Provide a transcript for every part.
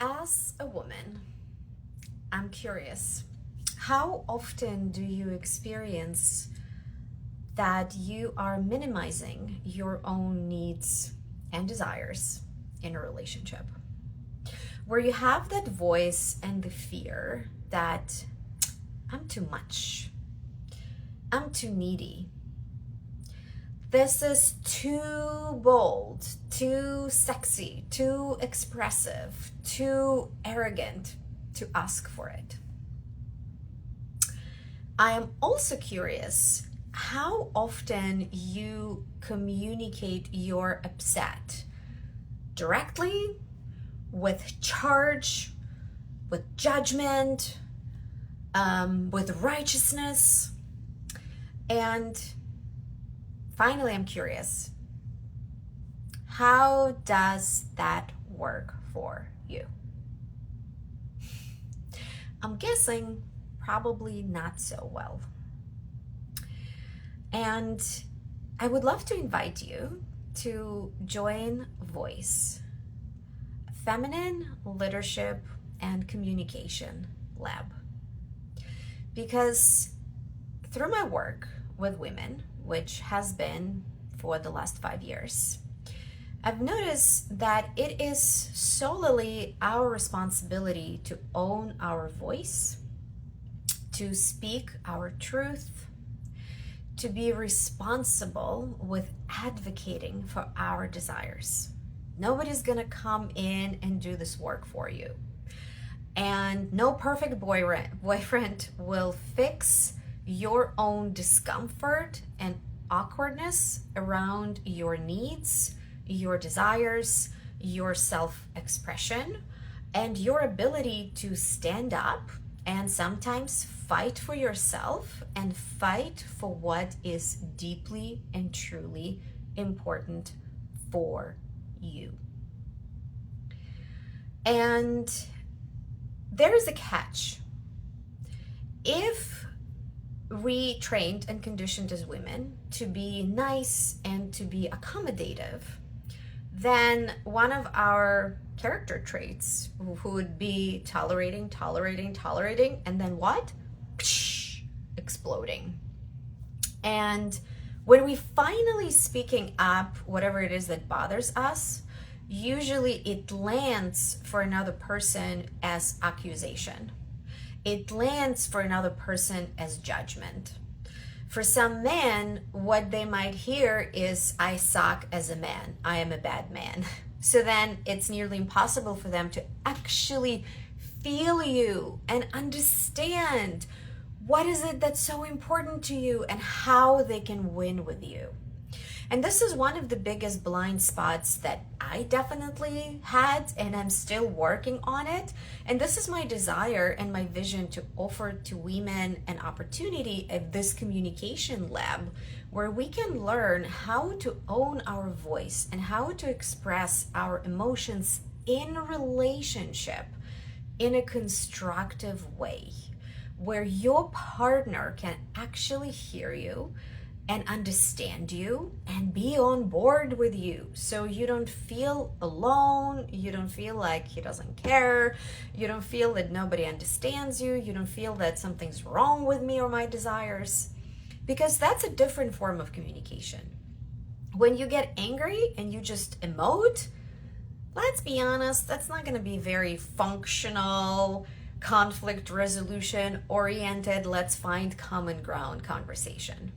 As a woman, I'm curious, how often do you experience that you are minimizing your own needs and desires in a relationship? Where you have that voice and the fear that I'm too much, I'm too needy, this is too bold, too sexy, too expressive, too arrogant to ask for it. I am also curious how often you communicate your upset directly, with charge, with judgment, with righteousness. And finally, I'm curious, how does that work for you? I'm guessing probably not so well. And I would love to invite you to join Voice, Feminine Leadership and Communication Lab. Because through my work with women, which has been for the last 5 years, I've noticed that it is solely our responsibility to own our voice, to speak our truth, to be responsible with advocating for our desires. Nobody's gonna come in and do this work for you. And no perfect boyfriend will fix your own discomfort and awkwardness around your needs, your desires, your self-expression, and your ability to stand up and sometimes fight for yourself and fight for what is deeply and truly important for you. And there is a catch. If we trained and conditioned as women to be nice and to be accommodative, then one of our character traits would be tolerating, and then what? Exploding. And when we finally speaking up whatever it is that bothers us, usually it lands for another person as accusation. It lands for another person as judgment. For some men, what they might hear is, I suck as a man, I am a bad man. So then it's nearly impossible for them to actually feel you and understand what is it that's so important to you and how they can win with you. And this is one of the biggest blind spots that I definitely had, and I'm still working on it. And this is my desire and my vision to offer to women an opportunity at this communication lab where we can learn how to own our voice and how to express our emotions in relationship in a constructive way, where your partner can actually hear you and understand you and be on board with you, so you don't feel alone, you don't feel like he doesn't care, you don't feel that nobody understands you, you don't feel that something's wrong with me or my desires, because that's a different form of communication. When you get angry and you just emote, let's be honest, that's not going to be very functional, conflict resolution oriented, let's find common ground conversation.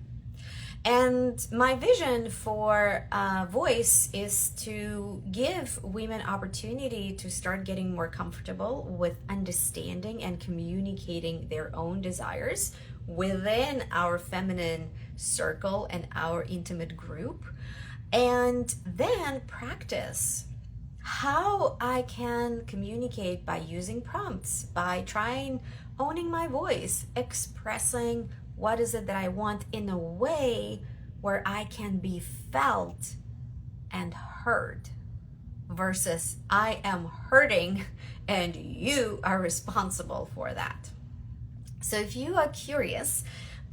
And my vision for Voice is to give women opportunity to start getting more comfortable with understanding and communicating their own desires within our feminine circle and our intimate group, and then practice how I can communicate by using prompts, by trying owning my voice, expressing what is it that I want in a way where I can be felt and heard, versus I am hurting and you are responsible for that. So if you are curious,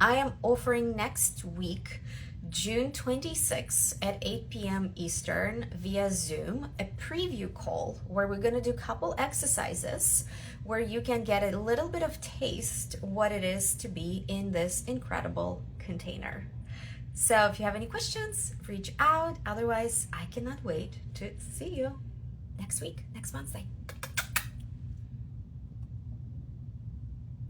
I am offering next week June 26th at 8 p.m. Eastern via Zoom, a preview call where we're going to do a couple exercises where you can get a little bit of taste what it is to be in this incredible container. So if you have any questions, reach out. Otherwise, I cannot wait to see you next week, next Wednesday.